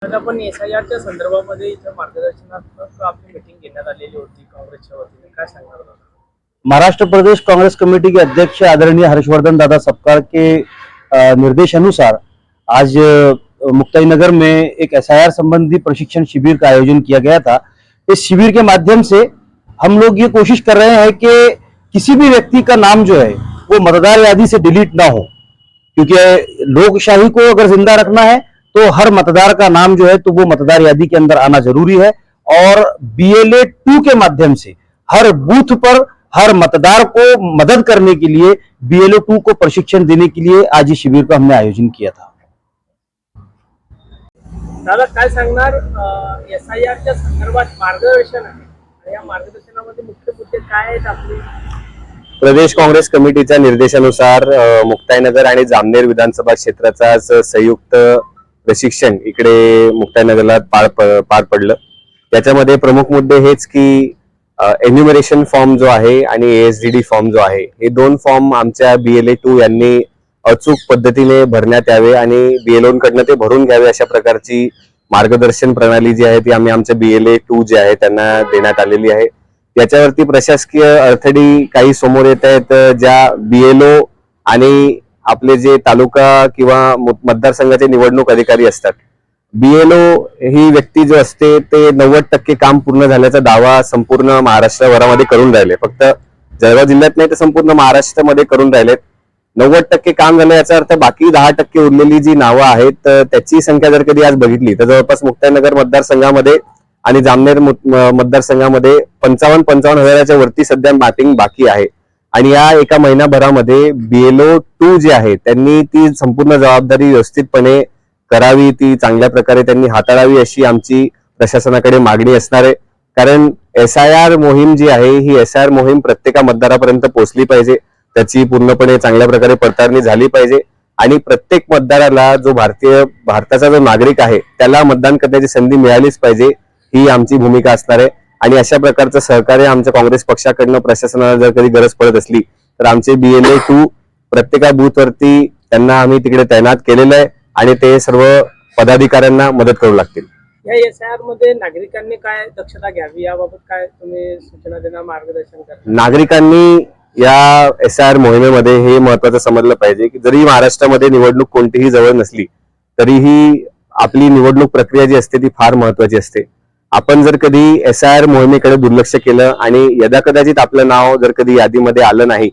आज आपण एसआयआरच्या संदर्भामध्ये इथं मार्गदर्शनात्मक आपली मीटिंग घेण्यात आलेली होती काँग्रेसच्या वतीने, काय सांगणार दादा? महाराष्ट्र प्रदेश कांग्रेस कमेटी के अध्यक्ष आदरणीय हर्षवर्धन दादा सपकाळ के निर्देशानुसार आज मुक्ताईनगर में एक एसआईआर संबंधी प्रशिक्षण शिविर का आयोजन किया गया था। इस शिविर के माध्यम से हम लोग ये कोशिश कर रहे हैं कि किसी भी व्यक्ति का नाम जो है वो मतदार यादी से डिलीट ना हो, क्योंकि लोकशाही को अगर जिंदा रखना है तो हर मतदार का नाम जो है तो वो मतदार यादी के अंदर आना जरूरी है। और BLA 2 के माध्यम से हर बूथ पर हर मतदार को मदद करने के लिए BLA 2 को प्रशिक्षण देने के लिए आज इस शिविर का हमने आयोजन किया था। दादा काय सांगणार, एसआयआरच्या संदर्भात मार्गदर्शन आहे आणि या मार्गदर्शनामध्ये मुख्य मुद्दे काय आहेत आपले? प्रदेश काँग्रेस कमिटीच्या निर्देशानुसार मुक्ताईनगर आणि जामनेर विधानसभा क्षेत्राचा संयुक्त प्रशिक्षण इकडे मुक्ताईनगरला पार पडलं। त्याच्यामध्ये प्रमुख मुद्दे हेच की एन्युमरेशन फॉर्म जो आहे आणि ASDD फॉर्म जो आहे, हे दोन फॉर्म आमच्या BLA 2 यांनी अचूक पद्धतीने भरण्यात यावे आणि BLO कडनं ते भरून घ्यावे अशा प्रकारची मार्गदर्शन प्रणाली जी आहे ती आम्ही आमच्या BLA 2 जे आहे त्यांना देण्यात आलेली आहे। त्याच्यावरती प्रशासकीय अडथळे काही समोर येत आहेत, ज्या BLO आणि आपले जे तालुका किंवा मतदारसंघाचे निवडणूक अधिकारी असतात, BLO ही व्यक्ती जो असते ते 90% काम पूर्ण झाल्याचा दावा संपूर्ण महाराष्ट्रभरामध्ये करून राहिले। फक्त जळगाव जिल्ह्यात नाही तर संपूर्ण महाराष्ट्रामध्ये करून राहिलेत। 90% काम झालं याचा अर्थ बाकी 10% उरलेली जी नावं आहेत त्याची संख्या जर कधी आज बघितली तर जवळपास मुक्ताईनगर मतदारसंघामध्ये आणि जामनेर मतदारसंघामध्ये 55 हजाराच्या वरती सध्या मॅपिंग बाकी आहे। आणि या एका महिनाभरामध्ये BLO 2 जे आहे त्यांनी ती संपूर्ण जबाबदारी व्यवस्थितपणे करावी, ती चांगल्या प्रकारे त्यांनी हाताळावी अशी आमची प्रशासनाकडे मागणी असणार आहे। कारण SIR मोहीम जी आहे ही SIR मोहीम प्रत्येक मतदारापर्यंत पोहोचली पाहिजे, त्याची पूर्णपणे चांगल्या प्रकारे पडताळणी झाली पाहिजे आणि प्रत्येक मतदाराला जो भारताचा जो नागरिक आहे त्याला मतदान करण्याची संधी मिळालीच पाहिजे, ही आमची भूमिका असणार आहे। आणि अशा प्रकारचं सहकार्य आमच्या काँग्रेस पक्षाकडनं प्रशासनाला जर कधी गरज पडत असली तर आमचे BLA 2 प्रत्येक बूथवरती त्यांना आम्ही तिकडे तैनात केलेलं आहे आणि ते सर्व पदाधिकाऱ्यांना मदत करू लागतील। या एसआयआर मध्ये नागरिकांनी काय दक्षता घ्यावी याबाबत काय तुम्ही सूचना देणार, मार्गदर्शन करणार? नागरिकांनी या SIR मोहिमेमध्ये हे महत्त्वाचं समजलं पाहिजे की जरी महाराष्ट्रामध्ये निवडणूक कोणतीही जवळ नसली तरीही आपली निवडणूक प्रक्रिया जी असते ती फार महत्त्वाची असते। आपण जर कधी SIR मोहिमेकडे दुर्लक्ष केलं आणि यदाकदाचित आपलं नाव जर कधी यादीमध्ये आलं नाही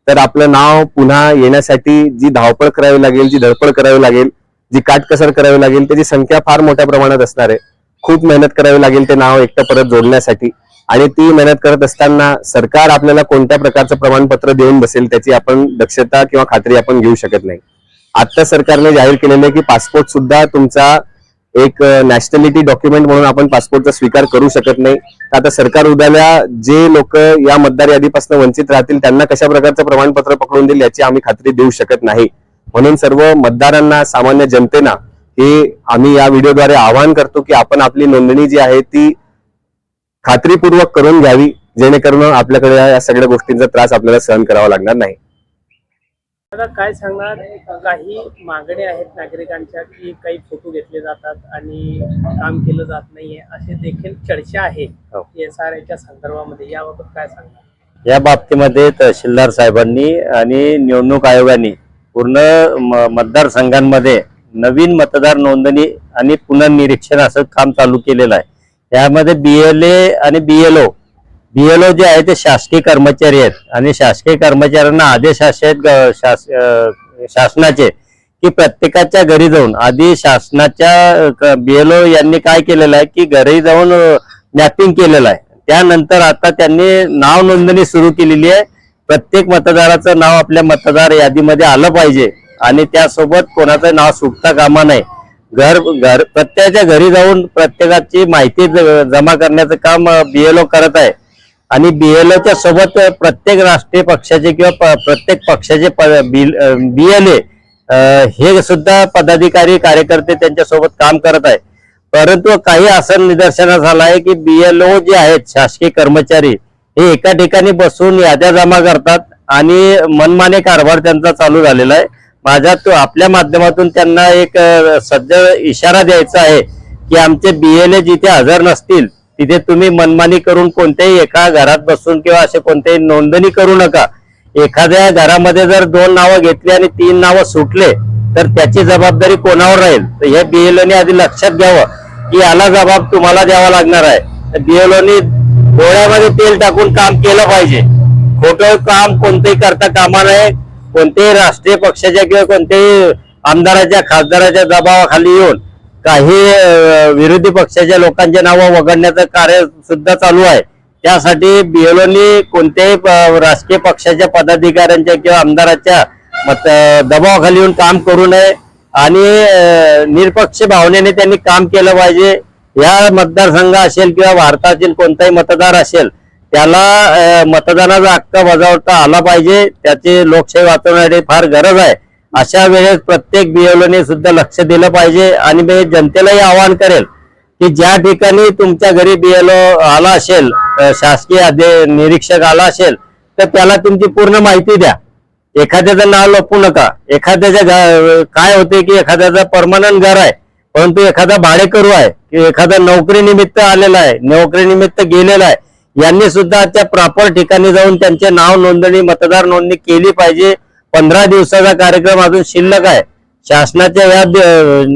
तर आपलं नाव पुन्हा येण्यासाठी जी धावपळ करावी लागेल, जी धडपड करावी लागेल, जी काटकसर करावी लागेल त्याची संख्या फार मोठ्या प्रमाणात असणार आहे। खूप मेहनत करावी लागेल ते नाव एकटं परत जोडण्यासाठी आणि ती मेहनत करत असताना सरकार आपल्याला कोणत्या प्रकारचं प्रमाणपत्र देऊन बसेल त्याची आपण दक्षता किंवा खात्री आपण घेऊ शकत नाही। आता सरकारने जाहीर केलेलं आहे की पासपोर्ट सुद्धा तुमचा एक नॅशनॅलिटी डॉक्युमेंट म्हणून आपण पासपोर्टचा स्वीकार करू शकत नाही। आता सरकार उद्याला जे लोक या मतदार यादीपासून वंचित राहतील त्यांना कशा प्रकारचं प्रमाणपत्र पकडून देईल याची आम्ही खात्री देऊ शकत नाही। म्हणून सर्व मतदारांना, सामान्य जनतेना हे आम्ही या व्हिडिओद्वारे आवाहन करतो की आपण आपली नोंदणी जी आहे ती खात्रीपूर्वक करून घ्यावी, जेणेकरून आपल्याकडे या सगळ्या गोष्टींचा त्रास आपल्याला सहन करावा लागणार नाही। दादा काय सांगणार, काही मागण्या आहेत नागरिकांच्या की काही फोटो घेतले जातात आणि काम केलं जात नाहीये असे देखील चर्चा आहे एसआयआरच्या संदर्भामध्ये, याबाबत काय सांगणार? या बाबतीमध्ये तहसीलदार साहेबांनी आणि निवडणूक आयोगाने पूर्ण मतदारसंघांमध्ये नवीन मतदार नोंदणी आणि पुनर्निरीक्षण असं काम चालू केलेलं आहे। यामध्ये BLA आणि BLO जे आहे ते शासकीय कर्मचारी आहेत आणि शासकीय कर्मचाऱ्यांना आदेश असे आहेत शासनाचे की प्रत्येकाच्या घरी जाऊन, आधी शासनाच्या BLO यांनी काय केलेलं आहे की घरी जाऊन मॅपिंग केलेलं आहे, त्यानंतर आता त्यांनी नाव नोंदणी सुरू केलेली आहे। प्रत्येक मतदाराचं नाव आपल्या मतदार यादीमध्ये आलं पाहिजे आणि त्यासोबत कोणाचं नाव सुटता कामा नये। प्रत्येकाच्या घरी जाऊन प्रत्येकाची माहिती जमा करण्याचं काम BLO करत आहे आणि BLOच्या सोबत प्रत्येक राष्ट्रीय पक्षाचे किंवा प्रत्येक पक्षाचे BLA हे सुद्धा पदाधिकारी कार्यकर्ते त्यांच्या सोबत काम करत आहे। परंतु काही असं निदर्शनास आलं आहे की BLO जे आहेत शासकीय कर्मचारी हे एका ठिकाणी बसून याद्या जमा करतात आणि मनमाने कारभार त्यांचा चालू झालेला आहे। आपल्या माध्यमातून त्यांना एक सध्या इशारा द्यायचा आहे की आमचे BLA जिथे हजर नसतील तिथे तुम्ही मनमानी करून कोणत्याही एका घरात बसून किंवा असे कोणतेही नोंदणी करू नका. एखाद्या घरामध्ये जर 2 नावं घेतली आणि 3 नावं सुटले तर त्याची जबाबदारी कोणावर राहील? तर हे BLO ने आधी लक्षात घ्यावं की याला जबाब तुम्हाला द्यावा लागणार आहे. तर BLO ने डोळ्यामध्ये तेल टाकून काम केलं पाहिजे. खोटं काम कोणतेही करता कामा नये. कोणत्याही राष्ट्रीय पक्षाच्या किंवा कोणत्याही आमदाराच्या खासदाराच्या दबावाखाली येऊन काही विरोधी पक्षाच्या लोकांचे नावं वगळण्याचं कार्य सुद्धा चालू आहे. त्यासाठी BLO ने कोणत्याही राजकीय पक्षाच्या पदाधिकाऱ्यांच्या किंवा आमदाराच्या दबावाखाली येऊन काम करू नये आणि निरपक्ष भावनेने त्यांनी काम केलं पाहिजे. या मतदारसंघ असेल किंवा भारतातील कोणताही मतदार असेल त्याला मतदानाचा हक्क बजावता आला पाहिजे. त्याची लोकशाही वाचवण्यासाठी फार गरज आहे. अशा वेळेस प्रत्येक BLO ने सुद्धा लक्ष दिलं पाहिजे. आणि मी जनतेलाही आवाहन करेल की ज्या ठिकाणी तुमच्या घरी BLO आला असेल, शासकीय निरीक्षक आला असेल तर त्याला तुमची पूर्ण माहिती द्या. एखाद्याचं नाव लपवू नका. एखाद्याच्या काय होते की एखाद्याचं परमनंट घर आहे परंतु एखादा भाडेकरू आहे की एखादा नोकरी निमित्त आलेला आहे, नोकरी निमित्त गेलेला आहे, यांनी सुद्धा त्या प्रॉपर ठिकाणी जाऊन त्यांचे नाव नोंदणी मतदार नोंदणी केली पाहिजे. 15 दिवसाचा कार्यक्रम अजून शिल्लक आहे. शासनाच्या या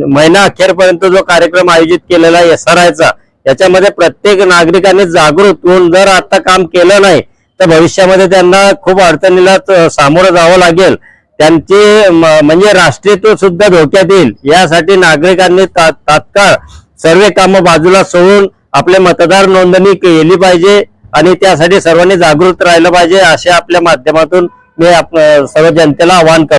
महिना अखेरपर्यंत जो कार्यक्रम आयोजित केलेला आहे SRIचा, याच्यामध्ये प्रत्येक नागरिकांनी जागृत होऊन जर आता काम केलं नाही तर भविष्यामध्ये त्यांना खूप अडचणीला सामोरं जावं लागेल. त्यांचे म्हणजे राष्ट्रीयत्व सुद्धा धोक्यात येईल. यासाठी नागरिकांनी तात्काळ सर्व कामं बाजूला सोडून आपले मतदार नोंदणी केली पाहिजे आणि त्यासाठी सर्वांनी जागृत राहिलं पाहिजे. अशा आपल्या माध्यमातून मी सर्व जनतेला आवाहन करतो.